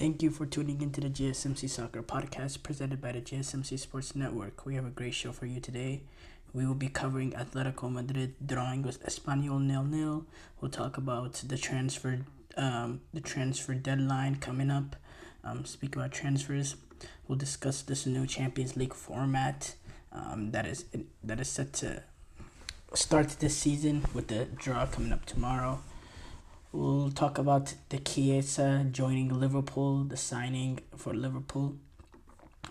Thank you for tuning into the GSMC Soccer Podcast presented by the GSMC Sports Network. We have a great show for you today. We will be covering Atletico Madrid drawing with Espanyol 0-0. We'll talk about the transfer deadline coming up. Speak about transfers. We'll discuss this new Champions League format that is set to start this season with the draw coming up tomorrow. We'll talk about the Chiesa joining Liverpool, the signing for Liverpool.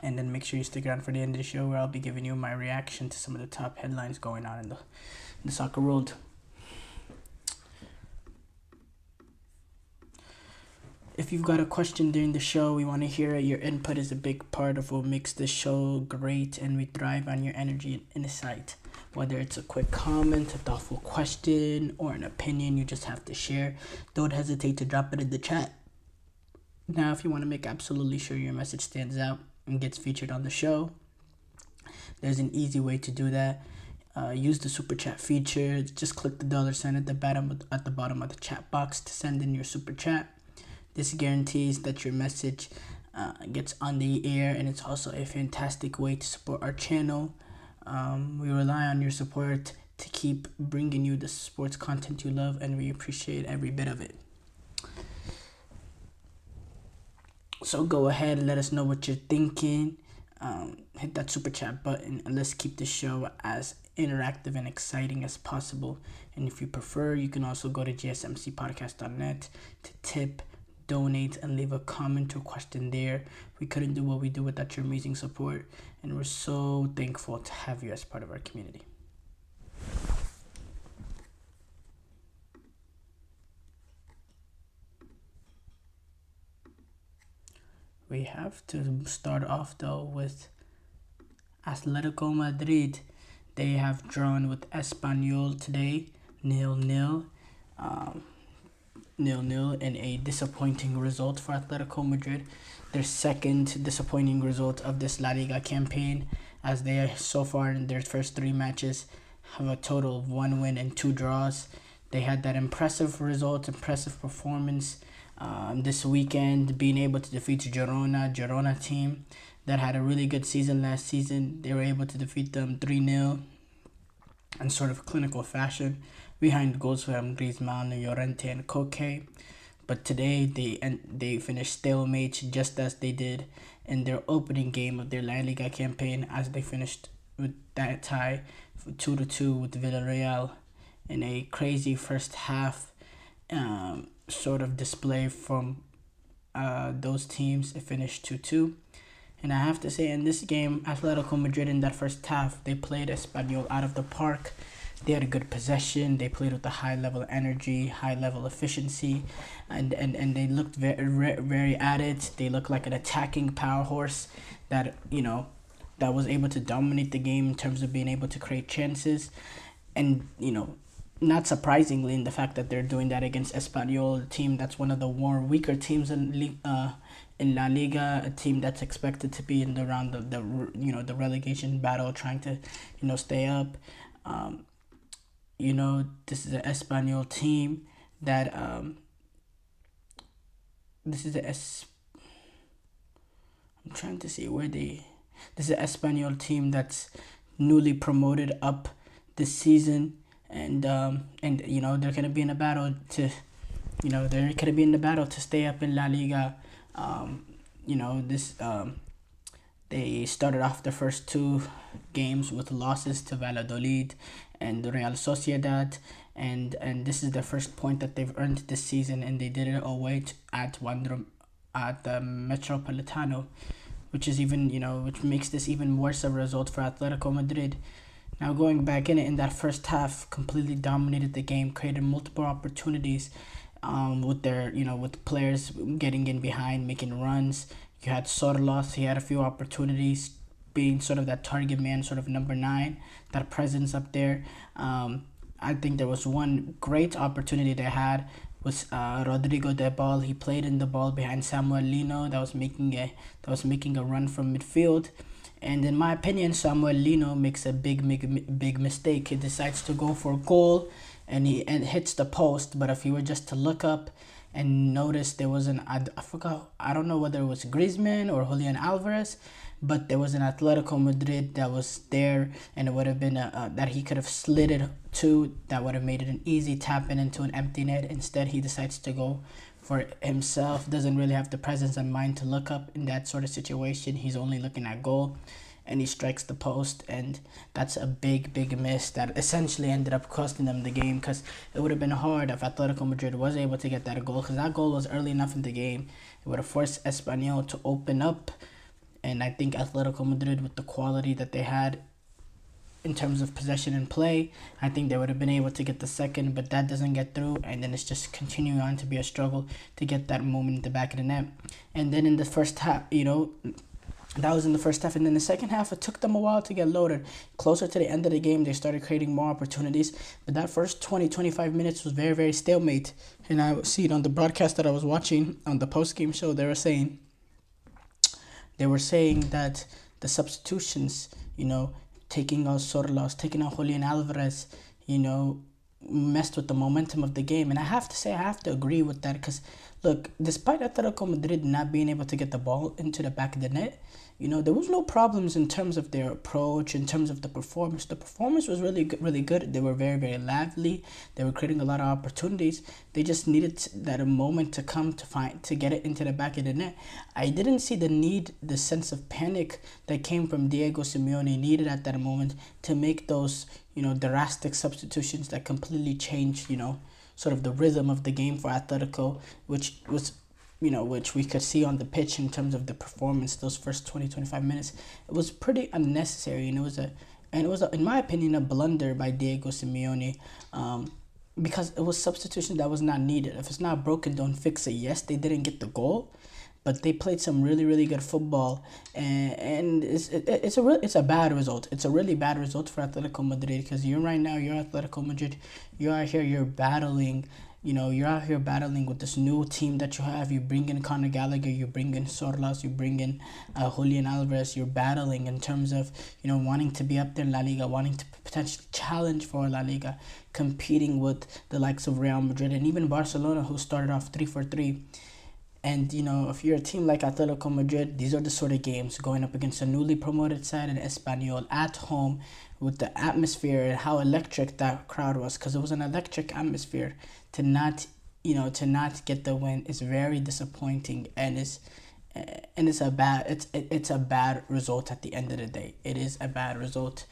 And then make sure you stick around for the end of the show where I'll be giving you my reaction to some of the top headlines going on in the soccer world. If you've got a question during the show, we want to hear it. Your input is a big part of what makes the show great, and we thrive on your energy and insight. Whether it's a quick comment, a thoughtful question, or an opinion you just have to share, don't hesitate to drop it in the chat. Now, if you want to make absolutely sure your message stands out and gets featured on the show, there's an easy way to do that. Use the super chat feature. Just click the $sign at the bottom of the chat box to send in your super chat. This guarantees that your message gets on the air, and it's also a fantastic way to support our channel. We rely on your support to keep bringing you the sports content you love, and we appreciate every bit of it. So go ahead and let us know what you're thinking. Hit that super chat button, and let's keep the show as interactive and exciting as possible. And if you prefer, you can also go to gsmcpodcast.net to tip, donate, and leave a comment or question there. We couldn't do what we do without your amazing support, and we're so thankful to have you as part of our community. We have to start off though with Atletico Madrid. They have drawn with Espanyol today, 0-0. 0-0 in a disappointing result for Atletico Madrid. Their second disappointing result of this La Liga campaign, as they are so far in their first 3 matches have a total of 1 win and 2 draws. They had that impressive performance this weekend, being able to defeat Girona team that had a really good season last season. They were able to defeat them 3-0 in sort of clinical fashion, behind goals from Griezmann, Llorente, and Koke. But today they finished stalemate, just as they did in their opening game of their La Liga campaign, as they finished with that tie 2-2 with Villarreal in a crazy first half sort of display from those teams. It finished 2-2. And I have to say, in this game, Atletico Madrid in that first half, they played Espanyol out of the park. They had a good possession. They played with a high level energy, high level efficiency, and they looked very at it. They looked like an attacking power horse that was able to dominate the game in terms of being able to create chances. And not surprisingly, in the fact that they're doing that against Espanyol, a team that's one of the more weaker teams in La Liga, a team that's expected to be in the round of the relegation battle, trying to stay up. This is an Espanyol team that I'm trying to see where they. This is an Espanyol team that's newly promoted up this season, and they're gonna be in a battle to, stay up in La Liga. They started off the first 2 games with losses to Valladolid and Real Sociedad, and this is the first point that they've earned this season, and they did it away at the Metropolitano, which is which makes this even worse a result for Atletico Madrid. Now, going back in that first half, completely dominated the game, created multiple opportunities with their with players getting in behind, making runs. You had Sorlos, he had a few opportunities, being sort of that target man, sort of number 9, that presence up there. I think there was one great opportunity they had was Rodrigo de Ball. He played in the ball behind Samuel Lino that was making a run from midfield. And in my opinion, Samuel Lino makes a big mistake. He decides to go for a goal and he hits the post. But if you were just to look up and notice, there was I forgot, I don't know whether it was Griezmann or Julian Alvarez, but there was an Atletico Madrid that was there, and it would have been that he could have slid it to, that would have made it an easy tap in into an empty net. Instead, he decides to go for himself, doesn't really have the presence of mind to look up in that sort of situation. He's only looking at goal, and he strikes the post, and that's a big miss that essentially ended up costing them the game, because it would have been hard if Atletico Madrid was able to get that goal, because that goal was early enough in the game. It would have forced Espanyol to open up, and I think Atletico Madrid, with the quality that they had in terms of possession and play, I think they would have been able to get the second, but that doesn't get through, and then it's just continuing on to be a struggle to get that moment in the back of the net. And then in the first half, that was in the first half, and then the second half, it took them a while to get loaded. Closer to the end of the game, they started creating more opportunities, but that first 20-25 minutes was very stalemate. And I see it on the broadcast that I was watching on the post-game show. They were saying that the substitutions, taking out Sorlos, taking out Julian Alvarez, messed with the momentum of the game. And I have to agree with that, because look, despite Atletico Madrid not being able to get the ball into the back of the net, there was no problems in terms of their approach, in terms of the performance. The performance was really good. They were very lively. They were creating a lot of opportunities. They just needed that moment to come to get it into the back of the net. I didn't see the sense of panic that came from Diego Simeone needed at that moment to make those, drastic substitutions that completely changed, sort of the rhythm of the game for Atletico, which we could see on the pitch in terms of the performance. Those first 20-25 minutes, it was pretty unnecessary, and it was in my opinion, a blunder by Diego Simeone, because it was substitution that was not needed. If it's not broken, don't fix it. Yes, they didn't get the goal, but they played some really good football, and it's a bad result. It's a really bad result for Atletico Madrid, because you're Atletico Madrid. You're out here battling with this new team that you have. You bring in Conor Gallagher, you bring in Sorlas, you bring in Julian Alvarez. You're battling in terms of wanting to be up there in La Liga, wanting to potentially challenge for La Liga, competing with the likes of Real Madrid and even Barcelona, who started off 3-3. And, if you're a team like Atletico Madrid, these are the sort of games going up against a newly promoted side in Espanyol at home, with the atmosphere and how electric that crowd was, because it was an electric atmosphere. To not get the win is very disappointing, and it's a bad result at the end of the day. It is a bad result.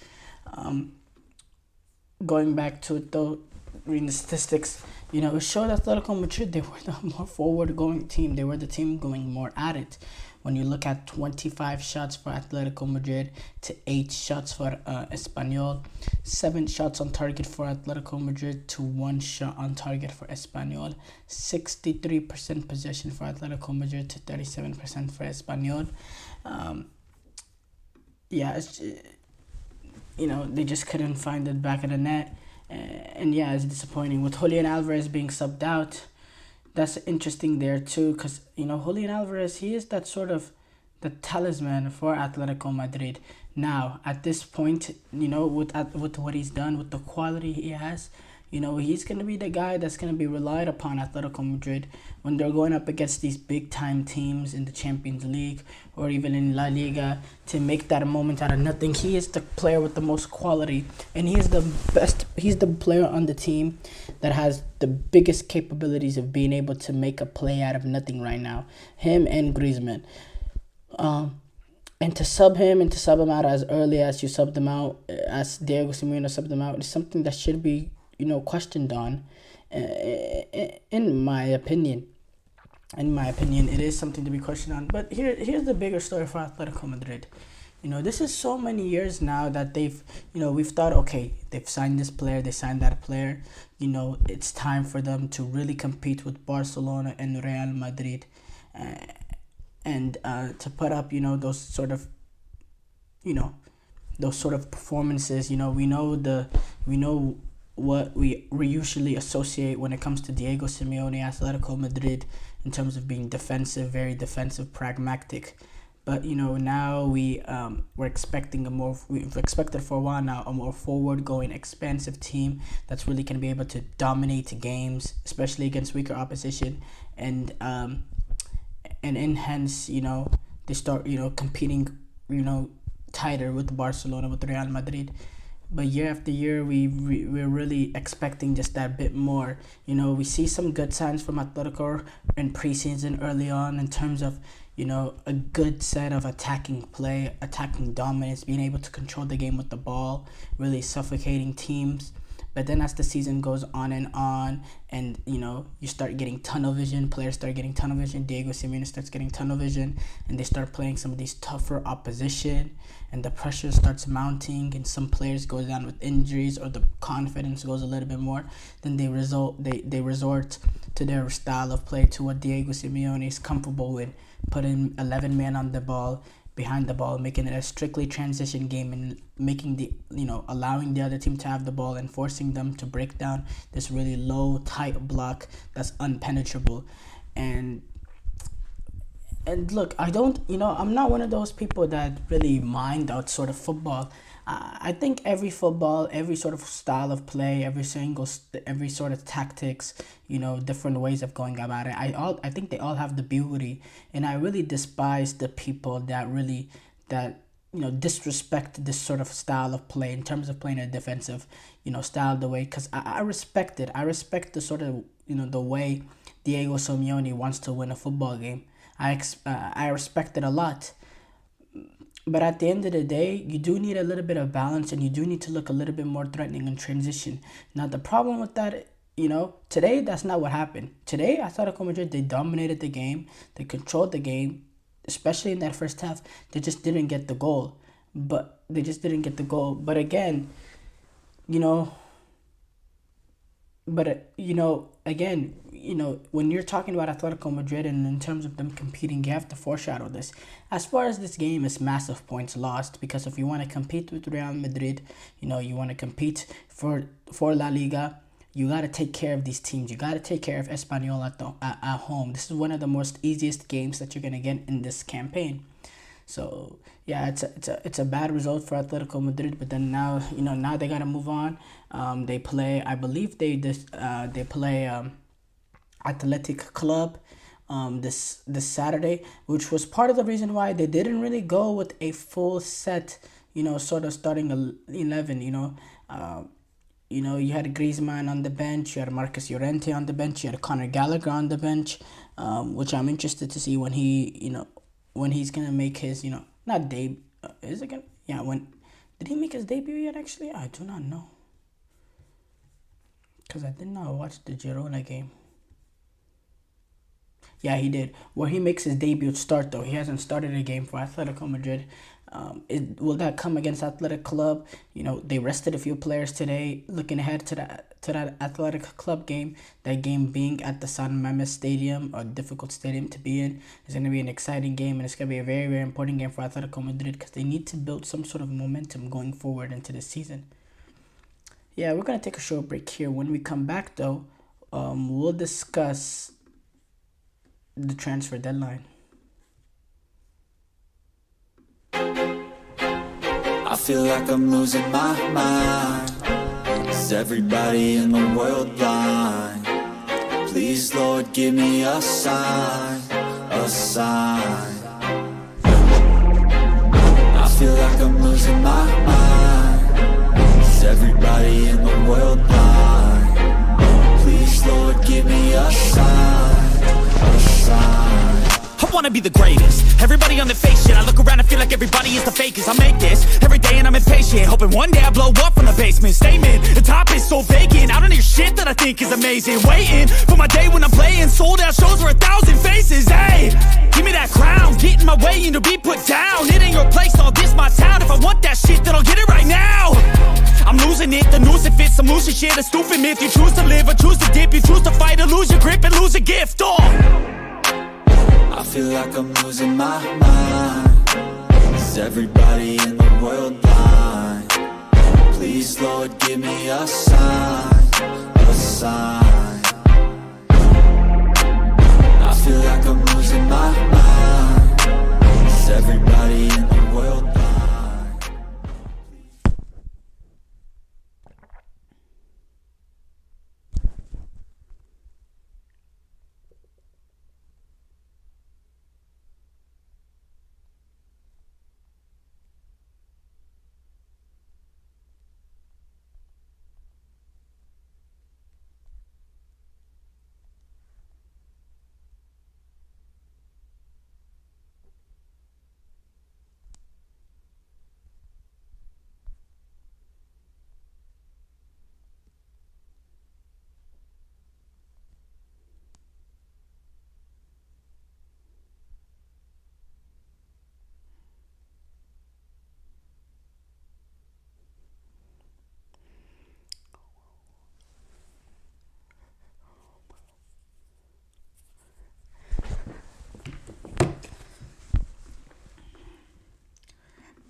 Going back to it though, reading the statistics, it showed Atletico Madrid, they were the more forward-going team. They were the team going more at it. When you look at 25 shots for Atletico Madrid to 8 shots for Espanyol, 7 shots on target for Atletico Madrid to 1 shot on target for Espanyol, 63% possession for Atletico Madrid to 37% for Espanyol. They just couldn't find it back of the net. And it's disappointing. With Julian Alvarez being subbed out, that's interesting there too, because Julian Alvarez, he is that sort of the talisman for Atletico Madrid. Now at this point, with what he's done, with the quality he has, he's going to be the guy that's going to be relied upon Atletico Madrid when they're going up against these big time teams in the Champions League or even in La Liga, to make that moment out of nothing. He is the player with the most quality, and he is the best. He's the player on the team that has the biggest capabilities of being able to make a play out of nothing right now. Him and Griezmann. And to sub him out as early as you subbed him out, as Diego Simeone subbed him out, is something that should be questioned on. In my opinion, it is something to be questioned on. But here's the bigger story for Atletico Madrid. This is so many years now that they've, we've thought, okay, they've signed this player, they signed that player. It's time for them to really compete with Barcelona and Real Madrid, and to put up, those sort of performances. We know what we usually associate when it comes to Diego Simeone, Atletico Madrid, in terms of being defensive, very defensive, pragmatic. But now we're expecting we've expected for a while now a more forward going, expansive team that's really going to be able to dominate games, especially against weaker opposition, and hence they start competing tighter with Barcelona, with Real Madrid. But year after year, we're really expecting just that bit more. We see some good signs from Atletico in preseason early on in terms of a good set of attacking play, attacking dominance, being able to control the game with the ball, really suffocating teams. But then as the season goes on, and you start getting tunnel vision, players start getting tunnel vision, Diego Simeone starts getting tunnel vision, and they start playing some of these tougher opposition, and the pressure starts mounting, and some players go down with injuries, or the confidence goes a little bit more, then they resort to their style of play, to what Diego Simeone is comfortable with, putting 11 men on the ball, behind the ball, making it a strictly transition game, and making allowing the other team to have the ball and forcing them to break down this really low, tight block that's unpenetrable. And look, I'm not one of those people that really mind that sort of football. I think every football, every sort of style of play, every sort of tactics, different ways of going about it, I think they all have the beauty, and I really despise the people that disrespect this sort of style of play in terms of playing a defensive, style the way, because I respect it. I respect the sort of, the way Diego Simeone wants to win a football game. I respect it a lot. But at the end of the day, you do need a little bit of balance, and you do need to look a little bit more threatening in transition. Now, the problem with that, today, that's not what happened. Today, Atletico Madrid, they dominated the game. They controlled the game, especially in that first half. They just didn't get the goal. But again, when you're talking about Atletico Madrid and in terms of them competing, you have to foreshadow this. As far as this game, is massive points lost, because if you want to compete with Real Madrid, you want to compete for La Liga, you got to take care of these teams. You got to take care of Espanyol at home. This is one of the most easiest games that you're going to get in this campaign. So yeah, it's a bad result for Atletico Madrid. But then now they gotta move on. They play, I believe they play Athletic Club this Saturday, which was part of the reason why they didn't really go with a full set, sort of starting 11. You had Griezmann on the bench, you had Marcus Llorente on the bench, you had Conor Gallagher on the bench, which I'm interested to see when he's gonna make his, not debut. Is it gonna? Yeah, when did he make his debut yet? Actually, I do not know, because I did not watch the Girona game. Yeah, he did. Where he makes his debut start, though. He hasn't started a game for Atletico Madrid. Will that come against Athletic Club? They rested a few players today. Looking ahead to that Athletic Club game, that game being at the San Mamés Stadium, a difficult stadium to be in. It's going to be an exciting game, and it's going to be a very, very important game for Atletico Madrid, because they need to build some sort of momentum going forward into the season. Yeah, we're going to take a short break here. When we come back, though, we'll discuss the transfer deadline. I feel like I'm losing my mind. Is everybody in the world blind? Please, Lord, give me a sign, a sign. I feel like I'm losing my mind. Is everybody in the world blind? Please, Lord, give me a sign, a sign. I wanna be the greatest. Everybody on the fake shit. I look around and feel like everybody is the fakest. I make this every day and I'm impatient, hoping one day I blow up from the basement. Statement, the top is so vacant. I don't hear shit that I think is amazing. Waiting for my day when I'm playing sold out shows for 1,000 faces. Hey, give me that crown, get in my way and to be put down. It ain't your place, all this my town. If I want that shit, then I'll get it right now. I'm losing it, the noose it fits. I'm losing shit, a stupid myth. You choose to live or choose to dip. You choose to fight or lose your grip and lose a gift. I feel like I'm losing my mind. Is everybody in the world blind? Please, Lord, give me a sign, a sign. I feel like I'm losing my mind. Is everybody in the world blind?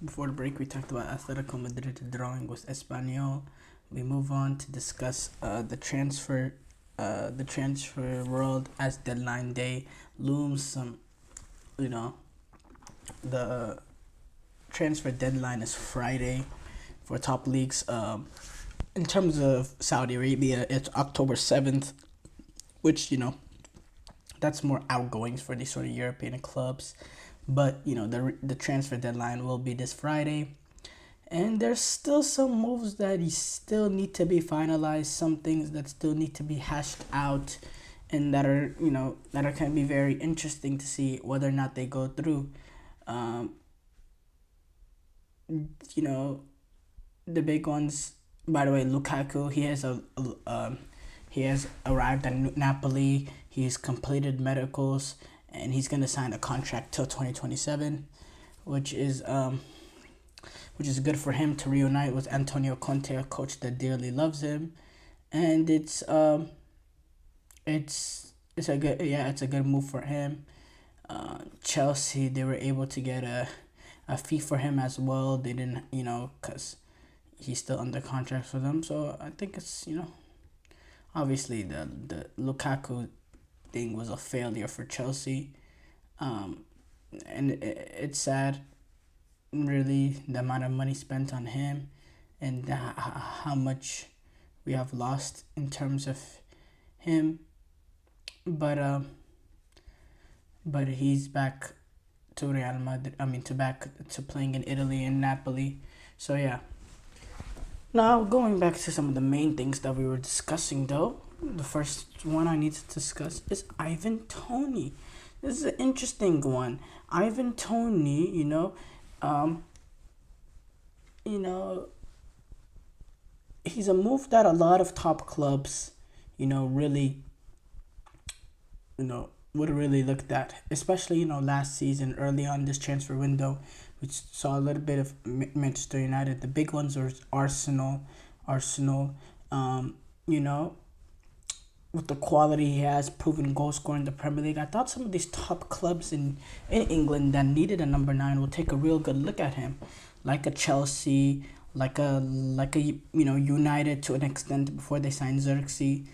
Before the break, we talked about Atletico Madrid drawing with Espanyol. We move on to discuss the transfer world as deadline day looms. The transfer deadline is Friday for top leagues. In terms of Saudi Arabia, it's October 7th, which that's more outgoings for these sort of European clubs. But the transfer deadline will be this Friday, and there's still some moves that still need to be finalized, some things that still need to be hashed out, and that are can be very interesting to see whether or not they go through. The big ones. By the way, Lukaku, he has arrived at Napoli. He's completed medicals, and he's gonna sign a contract till 2027, which is good for him to reunite with Antonio Conte, a coach that dearly loves him, and it's a good move for him. Chelsea, they were able to get a fee for him as well. They didn't, because he's still under contract for them. So I think it's obviously the Lukaku thing was a failure for Chelsea, and it's sad, really, the amount of money spent on him, and how much we have lost in terms of him. But he's back to Real Madrid. Back to playing in Italy and Napoli. So yeah. Now going back to some of the main things that we were discussing, though. The first one I need to discuss is Ivan Toney. This is an interesting one. Ivan Toney, he's a move that a lot of top clubs, really, would have really looked at, especially, last season, early on this transfer window, which saw a little bit of Manchester United. The big ones were Arsenal, with the quality he has, proven goal scorer in the Premier League. I thought some of these top clubs in England that needed a number 9 will take a real good look at him, like a Chelsea, like a United to an extent before they signed Xerxes.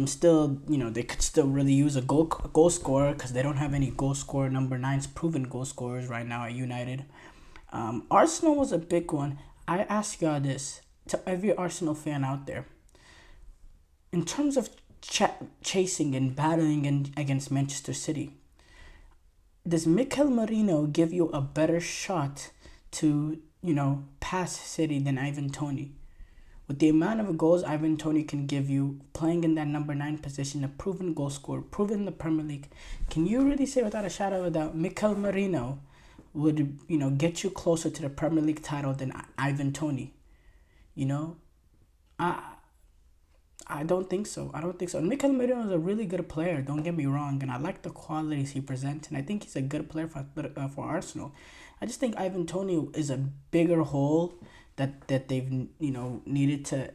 Still, they could still really use a goal scorer because they don't have any goal scorer number 9s, proven goal scorers right now at United. Arsenal was a big one. I ask y'all this, to every Arsenal fan out there, in terms of chasing and battling against Manchester City, does Mikel Merino give you a better shot to pass City than Ivan Toney? With the amount of goals Ivan Toney can give you, playing in that number 9 position, a proven goal scorer, proven in the Premier League, can you really say without a shadow of a doubt Mikel Merino would get you closer to the Premier League title than Ivan Toney? I don't think so. And Mikel Merino is a really good player, don't get me wrong, and I like the qualities he presents, and I think he's a good player for Arsenal. I just think Ivan Toney is a bigger hole that they've needed to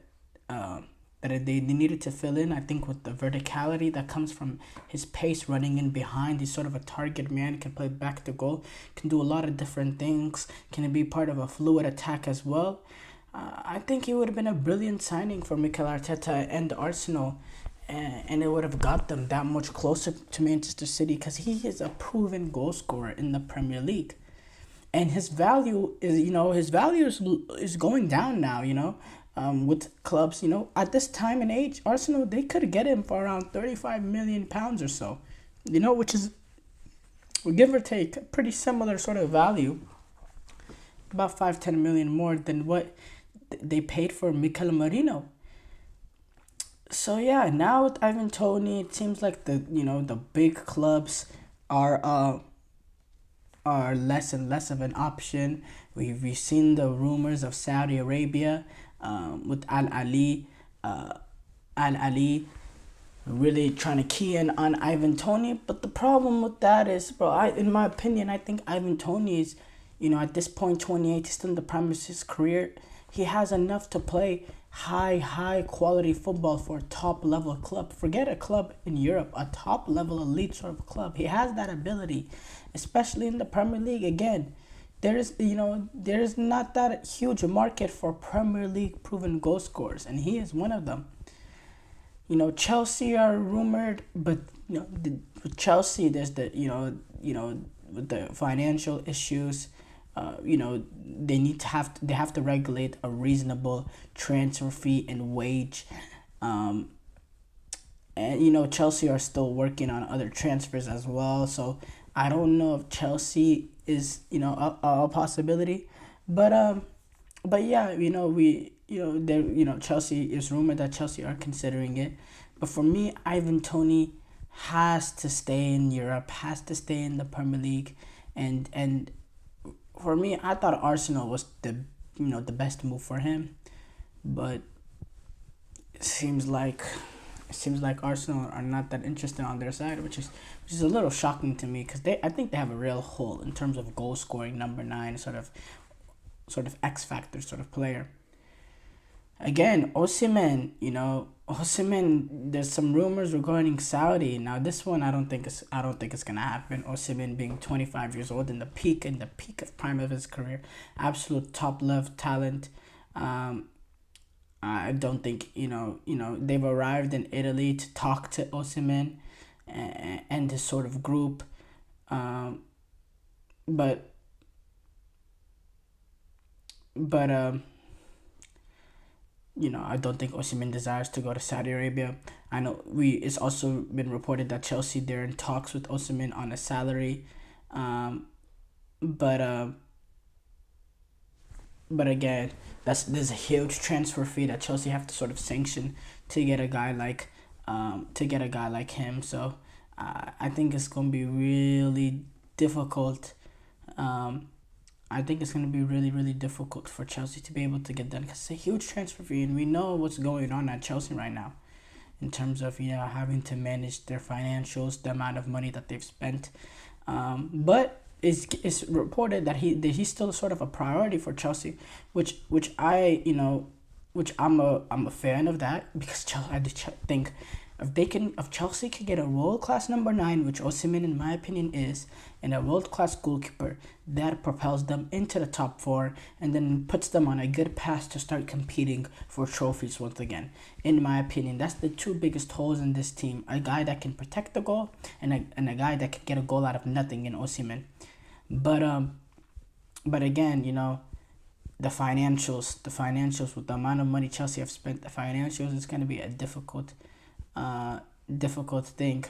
they needed to fill in. I think with the verticality that comes from his pace running in behind, he's sort of a target man, can play back to goal, can do a lot of different things, can be part of a fluid attack as well. I think he would have been a brilliant signing for Mikel Arteta and Arsenal, and it would have got them that much closer to Manchester City because he is a proven goal scorer in the Premier League. and his value is going down now. With clubs, at this time and age, Arsenal, they could get him for around 35 million pounds or so, which is, give or take, a pretty similar sort of value, about 5-10 million more than what they paid for Mikel Merino. So yeah, now with Ivan Toney, it seems like the big clubs are less and less of an option. We've seen the rumors of Saudi Arabia, with Al Ali really trying to key in on Ivan Toney. But the problem with that is, bro, in my opinion, I think Ivan Toney is, at this point, 28, still in the prime of his career. He has enough to play high quality football for a top level club. Forget a club in Europe, a top level elite sort of club. He has that ability, especially in the Premier League. Again, there's not that huge market for Premier League proven goal scorers, and he is one of them. Chelsea are rumored, but with Chelsea, there's with the financial issues. They have to regulate a reasonable transfer fee and wage, and Chelsea are still working on other transfers as well. So I don't know if Chelsea is a possibility, but yeah, Chelsea is rumored that Chelsea are considering it. But for me, Ivan Toney has to stay in Europe, has to stay in the Premier League, and for me, I thought Arsenal was the best move for him, but it seems like Arsenal are not that interested on their side, which is a little shocking to me, because I think they have a real hole in terms of goal scoring, number 9, sort of X factor sort of player. Again, Osimhen, there's some rumors regarding Saudi. Now this one I don't think it's gonna happen. Osimhen being 25 years old, in the peak of prime of his career, absolute top level talent. I don't think they've arrived in Italy to talk to Osimhen and his sort of group, but I don't think Osimhen desires to go to Saudi Arabia. I know it's also been reported that Chelsea, they're in talks with Osimhen on a salary, but again, there's a huge transfer fee that Chelsea have to sort of sanction to get a guy like him. So I think it's gonna be really difficult. I think it's going to be really, really difficult for Chelsea to be able to get done, because it's a huge transfer fee, and we know what's going on at Chelsea right now in terms of having to manage their financials, the amount of money that they've spent. But it's reported that he's still sort of a priority for Chelsea, which I'm a fan of that, because I think if Chelsea could get a world-class number 9, which Osimhen in my opinion is, and a world-class goalkeeper, that propels them into the top 4 and then puts them on a good path to start competing for trophies once again. In my opinion, that's the 2 biggest holes in this team: a guy that can protect the goal and a guy that can get a goal out of nothing in Osimhen. But again, the financials with the amount of money Chelsea have spent, the financials is going to be a difficult thing.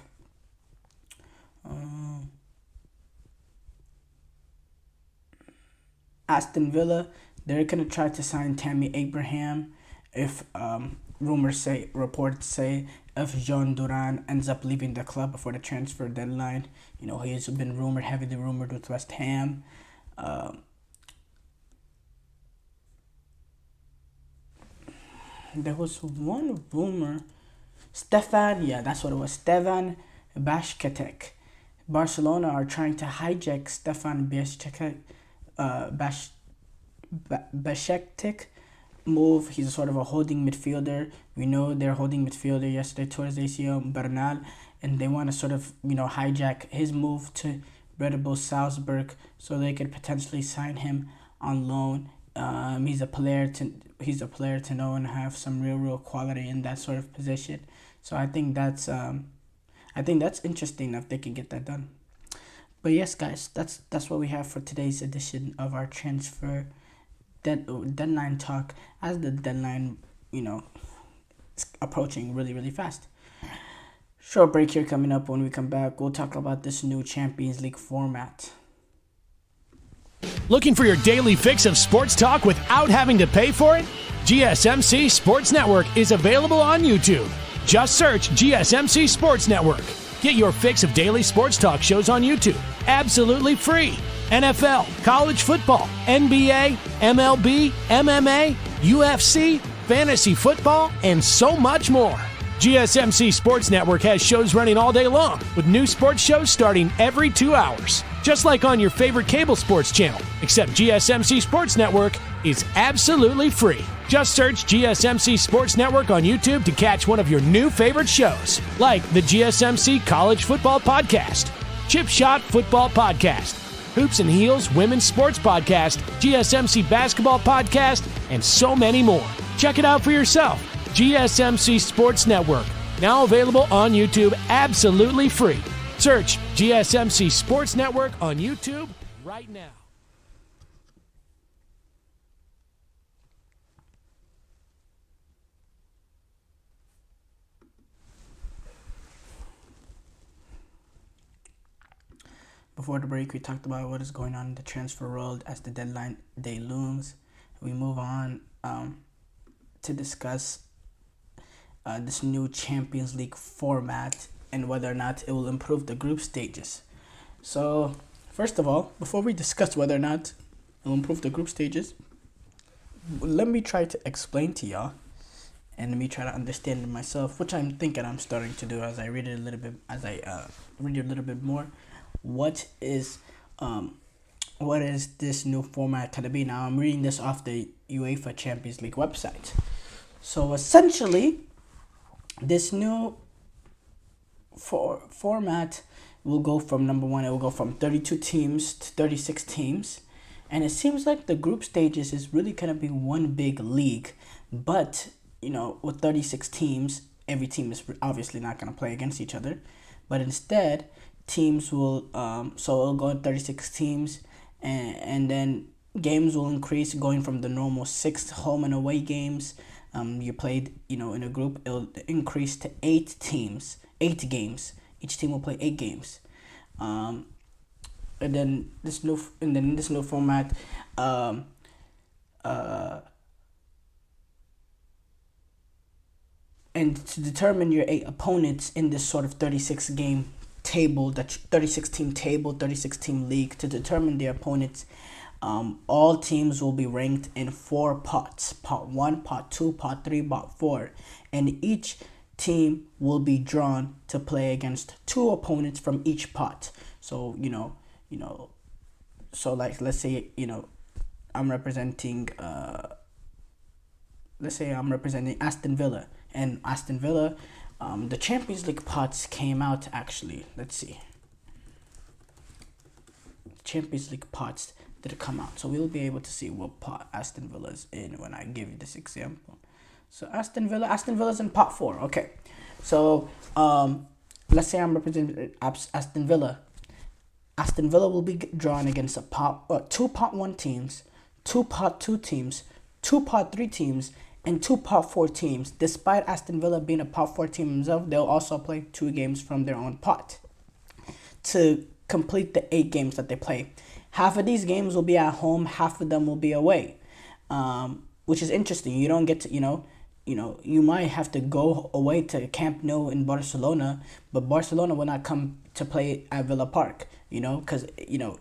Aston Villa, they're gonna try to sign Tammy Abraham if reports say if Jean Duran ends up leaving the club before the transfer deadline. He's been heavily rumored with West Ham. There was one rumor. That's what it was. Stefan Bashketek. Barcelona are trying to hijack Stefan Bashketek move. He's sort of a holding midfielder. We know their holding midfielder yesterday towards ACL Bernal, and they want to sort of hijack his move to Red Bull Salzburg so they could potentially sign him on loan. He's a player to know and have some real quality in that sort of position. So I think that's interesting if they can get that done. But yes, guys, that's what we have for today's edition of our transfer deadline talk. As the deadline, is approaching really, really fast. Short break here coming up. When we come back, we'll talk about this new Champions League format. Looking for your daily fix of sports talk without having to pay for it? GSMC Sports Network is available on YouTube. Just search GSMC Sports Network. Get your fix of daily sports talk shows on YouTube, absolutely free. NFL, college football, NBA, MLB, MMA, UFC, fantasy football, and so much more. GSMC Sports Network has shows running all day long, with new sports shows starting every 2 hours. Just like on your favorite cable sports channel, except GSMC Sports Network is absolutely free. Just search GSMC Sports Network on YouTube to catch one of your new favorite shows, like the GSMC College Football Podcast, Chip Shot Football Podcast, Hoops and Heels Women's Sports Podcast, GSMC Basketball Podcast, and so many more. Check it out for yourself. GSMC Sports Network, now available on YouTube absolutely free. Search GSMC Sports Network on YouTube right now. Before the break, we talked about what is going on in the transfer world as the deadline day looms. We move on to discuss this new Champions League format and whether or not it will improve the group stages. So, first of all, before we discuss whether or not it will improve the group stages, let me try to explain to y'all and let me try to understand it myself, which I'm thinking I'm starting to do as I read it a little bit, read it a little bit more. What is this new format going to be? Now, I'm reading this off the UEFA Champions League website. So, essentially, this new format will go from, number one, it will go from 32 teams to 36 teams. And it seems like the group stages is really going to be one big league. But, with 36 teams, every team is obviously not going to play against each other. But instead, teams will, so it'll go in 36 teams. And then games will increase, going from the normal 6 home and away games. You played, in a group, it'll increase to 8 games. Each team will play 8 games. And then this new format, and to determine your 8 opponents in this sort of 36 game table, that 36 team table, 36 team league, to determine their opponents. All teams will be ranked in 4 pots. Pot 1, pot 2, pot 3, pot 4. And each team will be drawn to play against 2 opponents from each pot. So, so like, let's say, I'm representing Aston Villa. And Aston Villa, the Champions League pots came out actually. Let's see. Champions League pots did come out, so we'll be able to see what pot Aston Villa's in when I give you this example. So Aston Villa's in pot 4. Okay, so let's say I'm representing Aston Villa. Aston Villa will be drawn against 2 pot 1 teams, 2 pot 2 teams, 2 pot 3 teams, and 2 pot 4 teams. Despite Aston Villa being a pot 4 team themselves, they'll also play 2 games from their own pot to complete the 8 games that they play. Half of these games will be at home, half of them will be away, which is interesting. You don't get to, you might have to go away to Camp Nou in Barcelona, but Barcelona will not come to play at Villa Park, because,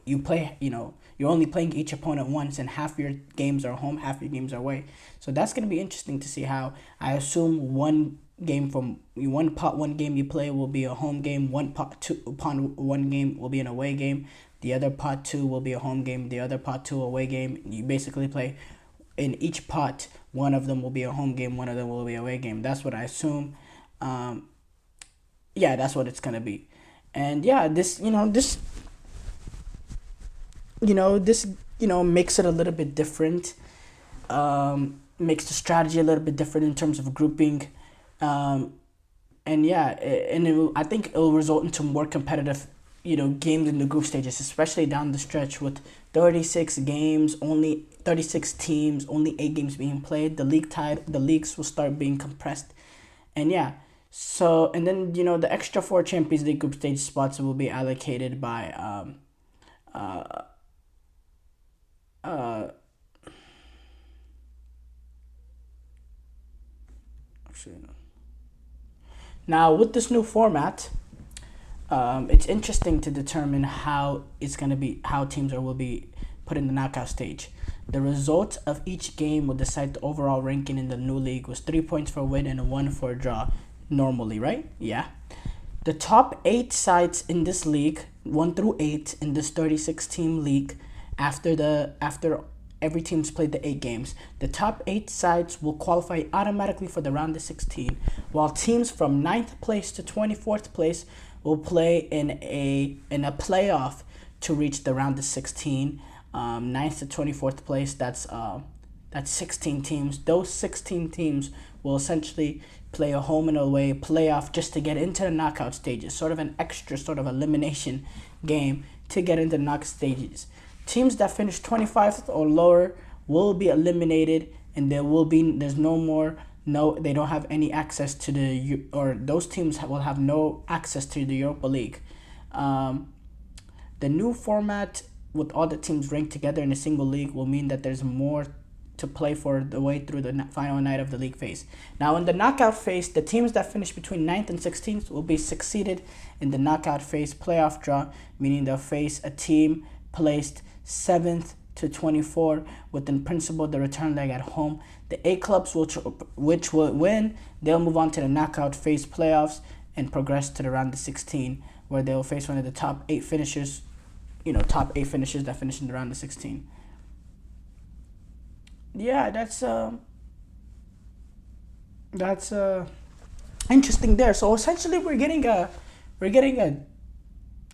you play, you're only playing each opponent once, and half your games are home, half your games are away. So that's going to be interesting to see how, I assume one pot 1 game you play will be a home game, pot 1 game will be an away game, the other pot 2 will be a home game, the other pot 2 away game. You basically play in each pot, one of them will be a home game, one of them will be a away game. That's what I assume. That's what it's going to be. And this makes it a little bit different, makes the strategy a little bit different in terms of grouping, I think it will result into more competitive games in the group stages, especially down the stretch with 36 games, only 36 teams, only 8 games being played. The leagues will start being compressed. And yeah, so, and then, the extra 4 Champions League group stage spots will be allocated by, actually, no. Now, with this new format, it's interesting to determine how teams will be put in the knockout stage. The result of each game will decide the overall ranking in the new league, with 3 points for a win and 1 for a draw normally, right? Yeah. The top 8 sides in this league, 1 through 8 in this 36 team league, after every team's played the 8 games, the top 8 sides will qualify automatically for the round of 16, while teams from 9th place to 24th place will play in a playoff to reach the round of 16. 9th to 24th place, that's 16 teams. Those 16 teams will essentially play a home and away playoff just to get into the knockout stages, sort of an extra sort of elimination game to get into the knockout stages. Teams that finish 25th or lower will be eliminated, and they don't have any access to those teams will have no access to the Europa League. The new format with all the teams ranked together in a single league will mean that there's more to play for the way through the final night of the league phase. Now, in the knockout phase, the teams that finish between 9th and 16th will be succeeded in the knockout phase playoff draw, meaning they'll face a team placed 7th to 24 with, in principle, the return leg at home. The 8 clubs which will win, they'll move on to the knockout phase playoffs and progress to the round of 16, where they'll face one of the top 8 finishers that finish in the round of 16. Yeah, that's interesting there. So essentially, we're getting a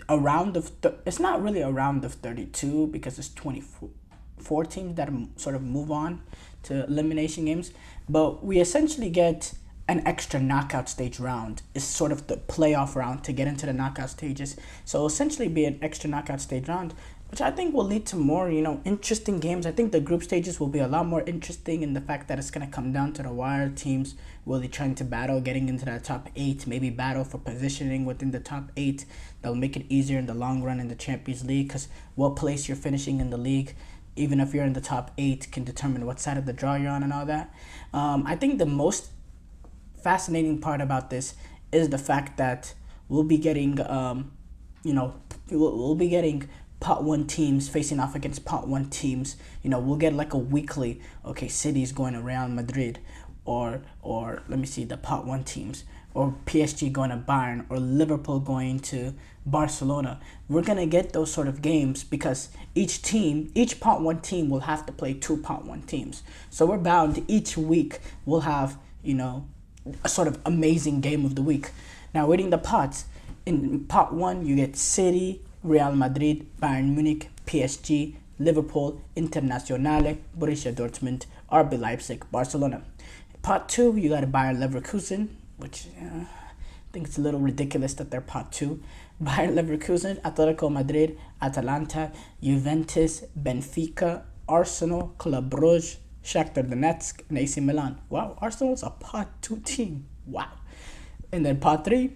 round of it's not really a round of 32 because it's 24 teams that sort of move on to elimination games, but we essentially get an extra knockout stage round. Is sort of the playoff round to get into the knockout stages. So essentially be an extra knockout stage round, which I think will lead to more, interesting games. I think the group stages will be a lot more interesting in the fact that it's going to come down to the wire. Teams will be trying to battle getting into that top 8, maybe battle for positioning within the top 8. That'll make it easier in the long run in the Champions League, because what place you're finishing in the league, even if you're in the top 8, can determine what side of the draw you're on and all that. I think the most fascinating part about this is the fact that we'll be getting, we'll be getting Pot 1 teams facing off against Pot 1 teams. We'll get like a weekly, City's going to Real Madrid, or let me see, the Pot 1 teams, or PSG going to Bayern, or Liverpool going to Barcelona. We're going to get those sort of games because each Pot 1 team will have to play 2 Pot 1 teams. So we're bound each week we'll have, a sort of amazing game of the week. Now, reading the pots, in Pot 1, you get City, Real Madrid, Bayern Munich, PSG, Liverpool, Internazionale, Borussia Dortmund, RB Leipzig, Barcelona. Pot 2, you got Bayern Leverkusen, which I think it's a little ridiculous that they're Pot 2. Bayern Leverkusen, Atletico Madrid, Atalanta, Juventus, Benfica, Arsenal, Club Brugge, Shakhtar Donetsk, and AC Milan. Wow, Arsenal's a Pot 2 team. Wow. And then Pot 3,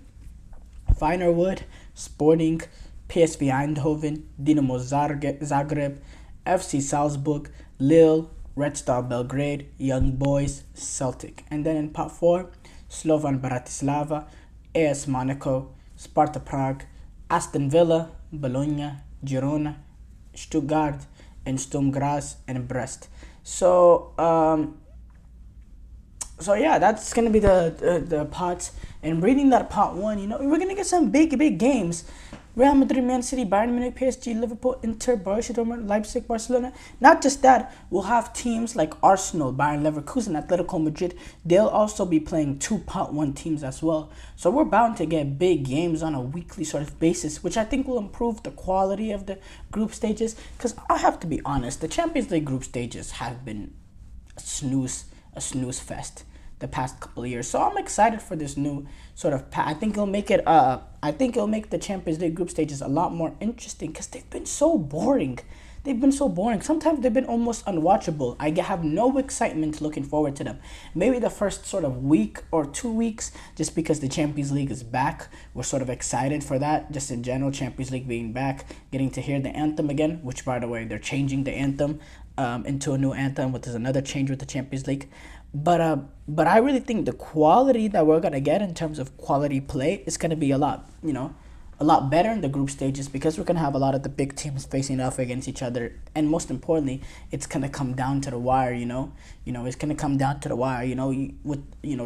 Feyenoord, Sporting, PSV Eindhoven, Dinamo Zagreb, FC Salzburg, Lille, Red Star Belgrade, Young Boys, Celtic. And then in Pot 4, Slovan Bratislava, AS Monaco, Sparta Prague, Aston Villa, Bologna, Girona, Stuttgart, and Sturm Graz and Brest. So yeah, that's gonna be the pots. And reading that Pot 1, we're gonna get some big games. Real Madrid, Man City, Bayern Munich, PSG, Liverpool, Inter, Borussia Dortmund, Leipzig, Barcelona. Not just that, we'll have teams like Arsenal, Bayern Leverkusen, Atletico Madrid. They'll also be playing 2 Pot 1 teams as well. So we're bound to get big games on a weekly sort of basis, which I think will improve the quality of the group stages. Because I have to be honest, the Champions League group stages have been a snooze fest. the past couple of years. So I'm excited for this new sort of I think it'll make it I think it'll make the Champions League group stages a lot more interesting, because they've been so boring. They've been so boring. Sometimes they've been almost unwatchable. I have no excitement looking forward to them. Maybe the first sort of week or 2 weeks, just because the Champions League is back. We're sort of excited for that, just in general, Champions League being back, getting to hear the anthem again, which, by the way, they're changing the anthem into a new anthem, which is another change with the Champions League. But I really think the quality that we're going to get in terms of quality play is going to be a lot better in the group stages, because we're going to have a lot of the big teams facing off against each other. And most importantly, it's going to come down to the wire, it's going to come down to the wire, with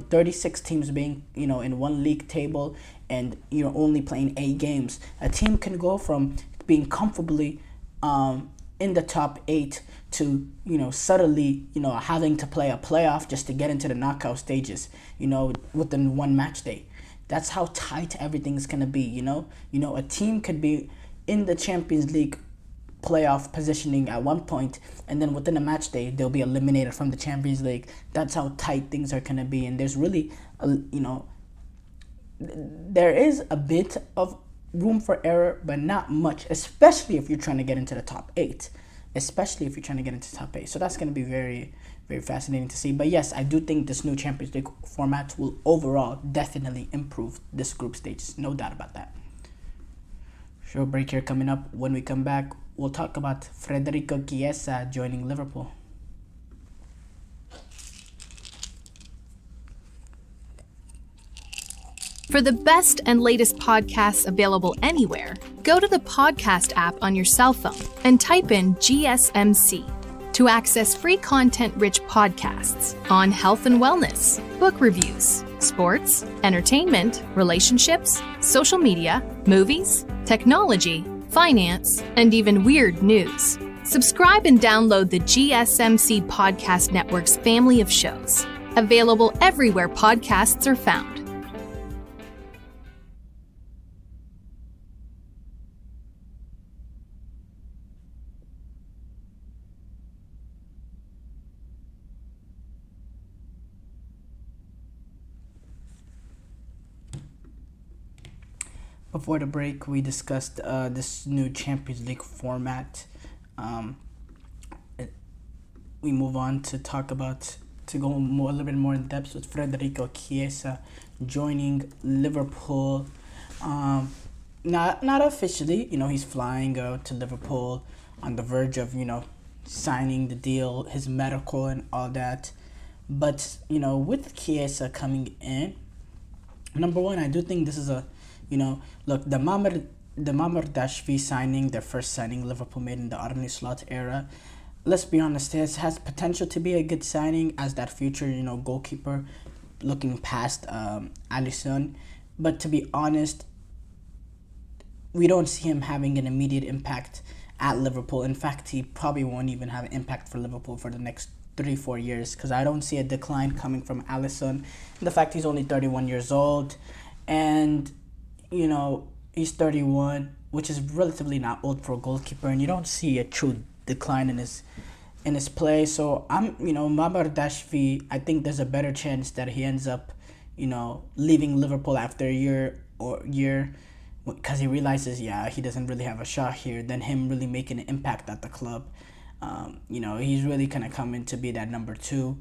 36 teams being, in one league table, and you're only playing 8 games. A team can go from being comfortably in the top 8 to, suddenly, having to play a playoff just to get into the knockout stages, within one match day. That's how tight everything's going to be, a team could be in the Champions League playoff positioning at one point, and then within a match day, they'll be eliminated from the Champions League. That's how tight things are going to be. And there's really, there is a bit of room for error, but not much, especially if you're trying to get into the top 8. So that's going to be very, very fascinating to see. But yes, I do think this new Champions League format will overall definitely improve this group stage. No doubt about that. Short break here coming up. When we come back, we'll talk about Federico Chiesa joining Liverpool. For the best and latest podcasts available anywhere, go to the podcast app on your cell phone and type in GSMC to access free content-rich podcasts on health and wellness, book reviews, sports, entertainment, relationships, social media, movies, technology, finance, and even weird news. Subscribe and download the GSMC Podcast Network's family of shows, available everywhere podcasts are found. Before the break, we discussed this new Champions League format. We move on to talk about, to go a little bit more in depth with Federico Chiesa joining Liverpool. Not officially, he's flying out to Liverpool on the verge of, signing the deal, his medical and all that. But, with Chiesa coming in, number one, I do think this is look, the Mamardashvi signing, their first signing Liverpool made in the Arne Slot era, let's be honest, this has potential to be a good signing as that future, goalkeeper looking past Alisson. But to be honest, we don't see him having an immediate impact at Liverpool. In fact, he probably won't even have an impact for Liverpool for the next 3-4 years, because I don't see a decline coming from Alisson. The fact he's only 31 years old, and he's 31, which is relatively not old for a goalkeeper, and you don't see a true decline in his play. So Mamardashvi, I think there's a better chance that he ends up, leaving Liverpool after a year, because he realizes, he doesn't really have a shot here, than him really making an impact at the club. He's really gonna come in to be that number 2,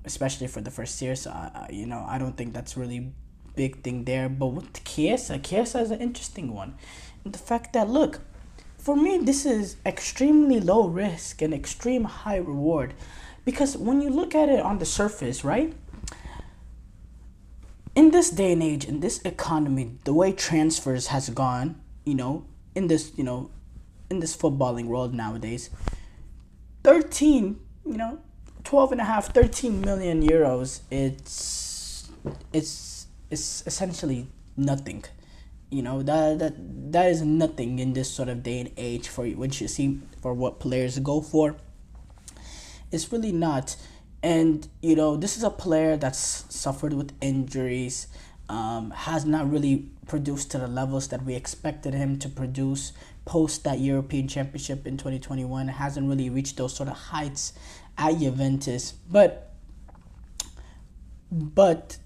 especially for the first year. So I don't think that's really big thing there. But with Chiesa is an interesting one. And the fact that, look, for me, this is extremely low risk and extreme high reward, because when you look at it on the surface, right, in this day and age, in this economy, the way transfers has gone, in this footballing world nowadays, 13 million euros, it's essentially nothing. That is nothing in this sort of day and age for what you see, for what players go for. It's really not. And this is a player that's suffered with injuries, has not really produced to the levels that we expected him to produce post that European Championship in 2021. Hasn't really reached those sort of heights at Juventus. But but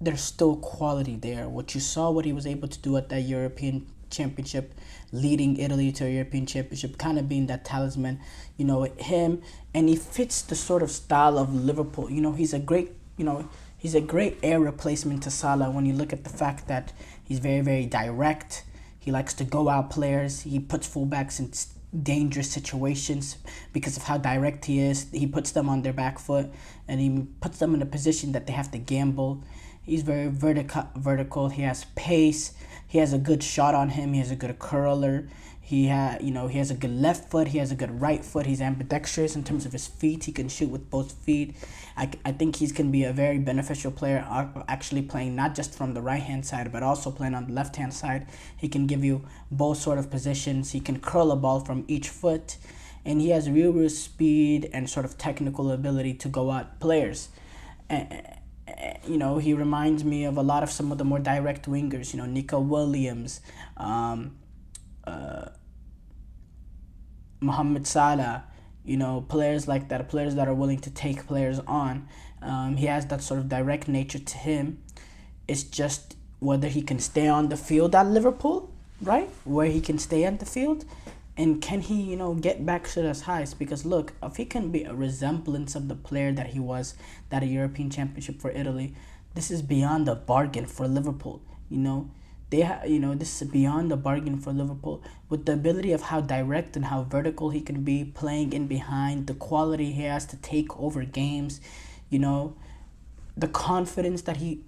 there's still quality there. What you saw, what he was able to do at that European Championship, leading Italy to a European Championship, kind of being that talisman, him, and he fits the sort of style of Liverpool. He's a great air replacement to Salah when you look at the fact that he's very, very direct. He likes to go out players. He puts fullbacks in dangerous situations because of how direct he is. He puts them on their back foot and he puts them in a position that they have to gamble. He's very vertical. He has pace. He has a good shot on him. He has a good curler. He has a good left foot. He has a good right foot. He's ambidextrous in terms of his feet. He can shoot with both feet. I think he's going to be a very beneficial player, actually playing not just from the right-hand side, but also playing on the left-hand side. He can give you both sort of positions. He can curl a ball from each foot. And he has real speed and sort of technical ability to go at players. He reminds me of a lot of some of the more direct wingers, Nico Williams, Mohamed Salah, players like that, players that are willing to take players on. He has that sort of direct nature to him. It's just whether he can stay on the field at Liverpool, right? Where he can stay on the field. And can he, get back to those highs? Because look, if he can be a resemblance of the player that he was at a European Championship for Italy, this is beyond a bargain for Liverpool. This is beyond a bargain for Liverpool with the ability of how direct and how vertical he can be, playing in behind, the quality he has to take over games, the confidence that he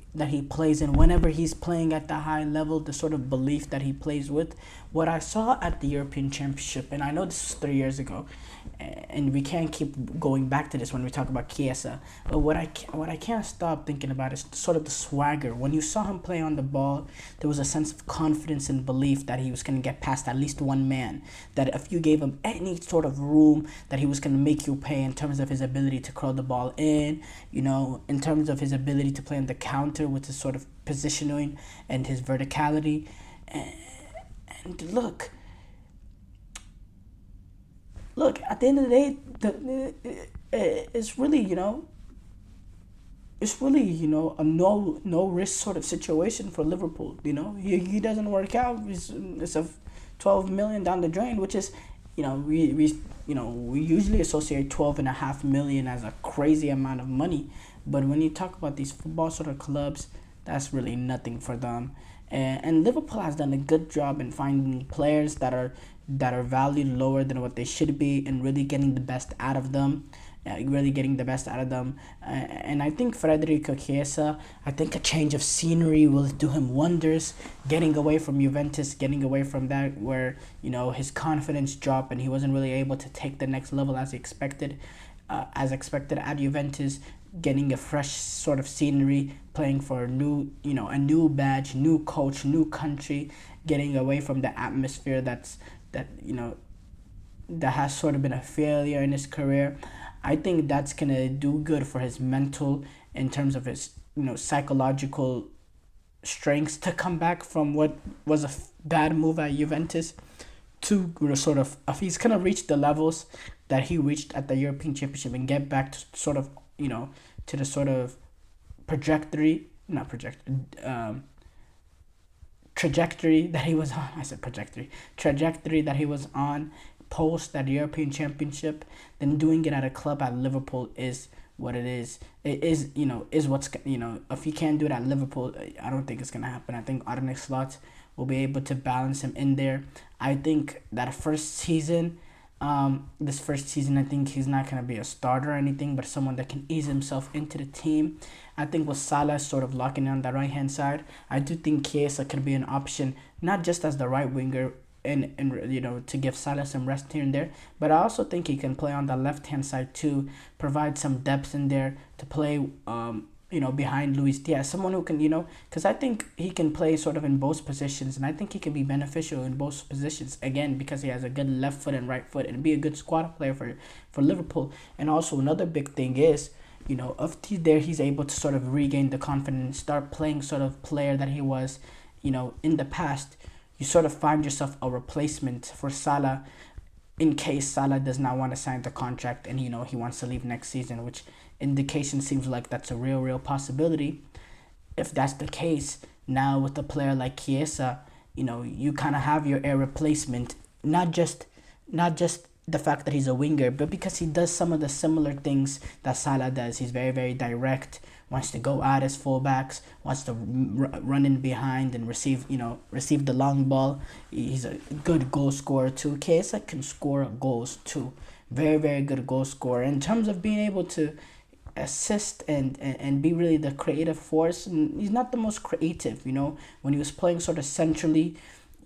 plays in whenever he's playing at the high level, the sort of belief that he plays with. What I saw at the European Championship, and I know this was 3 years ago, and we can't keep going back to this when we talk about Chiesa, but what I can't stop thinking about is sort of the swagger. When you saw him play on the ball, there was a sense of confidence and belief that he was going to get past at least one man, that if you gave him any sort of room, that he was going to make you pay in terms of his ability to curl the ball in, in terms of his ability to play on the counter with his sort of positioning and his verticality. And look, at the end of the day, it's really, a no risk sort of situation for Liverpool. He doesn't work out. It's a 12 million down the drain, which is, we usually associate 12.5 million as a crazy amount of money, but when you talk about these football sort of clubs, that's really nothing for them. And Liverpool has done a good job in finding players that are valued lower than what they should be and really getting the best out of them. And I think Federico Chiesa, I think a change of scenery will do him wonders. Getting away from Juventus, getting away from that where, his confidence dropped and he wasn't really able to take the next level as expected at Juventus. Getting a fresh sort of scenery, playing for a new badge, new coach, new country, getting away from the atmosphere that has sort of been a failure in his career. I think that's gonna do good for his mental in terms of his psychological strengths to come back from what was a bad move at Juventus to sort of, if he's gonna reach the levels that he reached at the European Championship and get back to sort of to the sort of trajectory that he was on. I said trajectory that he was on post that European Championship. Then doing it at a club at Liverpool is what it is. It is is what's if he can't do it at Liverpool, I don't think it's gonna happen. I think Arne Slot will be able to balance him in there. I think that this first season, I think he's not going to be a starter or anything, but someone that can ease himself into the team. I think with Salah sort of locking on the right-hand side, I do think Chiesa could be an option, not just as the right winger and to give Salah some rest here and there, but I also think he can play on the left-hand side too, provide some depth in there to play behind Luis Diaz, someone who can, because I think he can play sort of in both positions, and I think he can be beneficial in both positions, again, because he has a good left foot and right foot, and be a good squad player for Liverpool. And also another big thing is, if he's able to sort of regain the confidence, start playing sort of player that he was, in the past, you sort of find yourself a replacement for Salah, in case Salah does not want to sign the contract and he wants to leave next season, which indication seems like that's a real possibility. If that's the case, now with a player like Chiesa, you kind of have your air replacement. Not just the fact that he's a winger, but because he does some of the similar things that Salah does. He's very direct, wants to go at his fullbacks, wants to run in behind and receive the long ball. He's a good goal scorer too. Chiesa can score goals too. Very good goal scorer. In terms of being able to assist and be really the creative force, and he's not the most creative. When he was playing sort of centrally,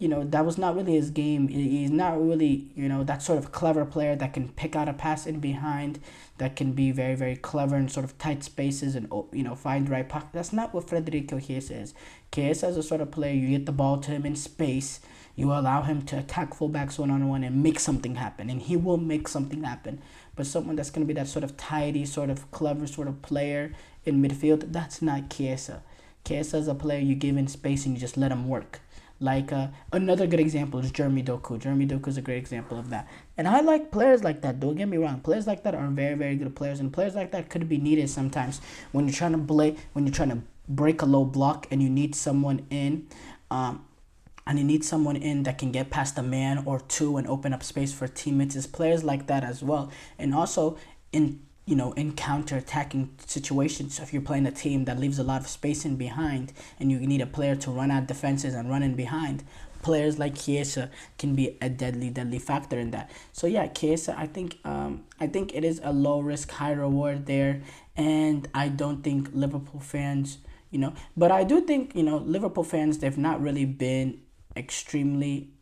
that was not really his game. He's not really, that sort of clever player that can pick out a pass in behind, that can be very clever in sort of tight spaces and, find the right pocket. That's not what Federico Chiesa is. Chiesa is a sort of player, you get the ball to him in space, you allow him to attack fullbacks one-on-one and make something happen, and he will make something happen. But someone that's going to be that sort of tidy, sort of clever sort of player in midfield, that's not Chiesa. Chiesa is a player you give in space and you just let him work. Like another good example is Jeremy Doku. Jeremy Doku is a great example of that. And I like players like that. Don't get me wrong. Players like that are very good players, and players like that could be needed sometimes when you're trying to break a low block and you need someone in, that can get past a man or two and open up space for teammates. It's players like that as well, and also in counter-attacking situations. So if you're playing a team that leaves a lot of space in behind and you need a player to run out defenses and run in behind, players like Chiesa can be a deadly factor in that. So yeah, Chiesa, I think it is a low risk, high reward there, and I don't think Liverpool fans, but I do think, Liverpool fans, they've not really been extremely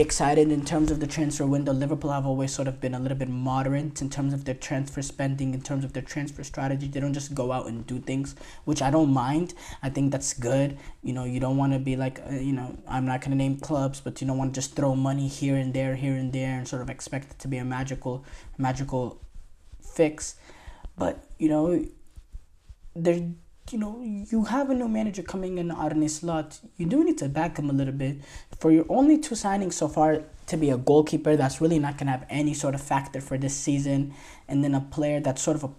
excited in terms of the transfer window. Liverpool have always sort of been a little bit moderate in terms of their transfer spending, in terms of their transfer strategy. They don't just go out and do things, which I don't mind. I think that's good. You don't want to be like, I'm not going to name clubs, but you don't want to just throw money here and there, and sort of expect it to be a magical fix. But, you have a new manager coming in, Arne Slot. You do need to back him a little bit. For your only two signings so far to be a goalkeeper, that's really not going to have any sort of factor for this season. And then a player that's sort of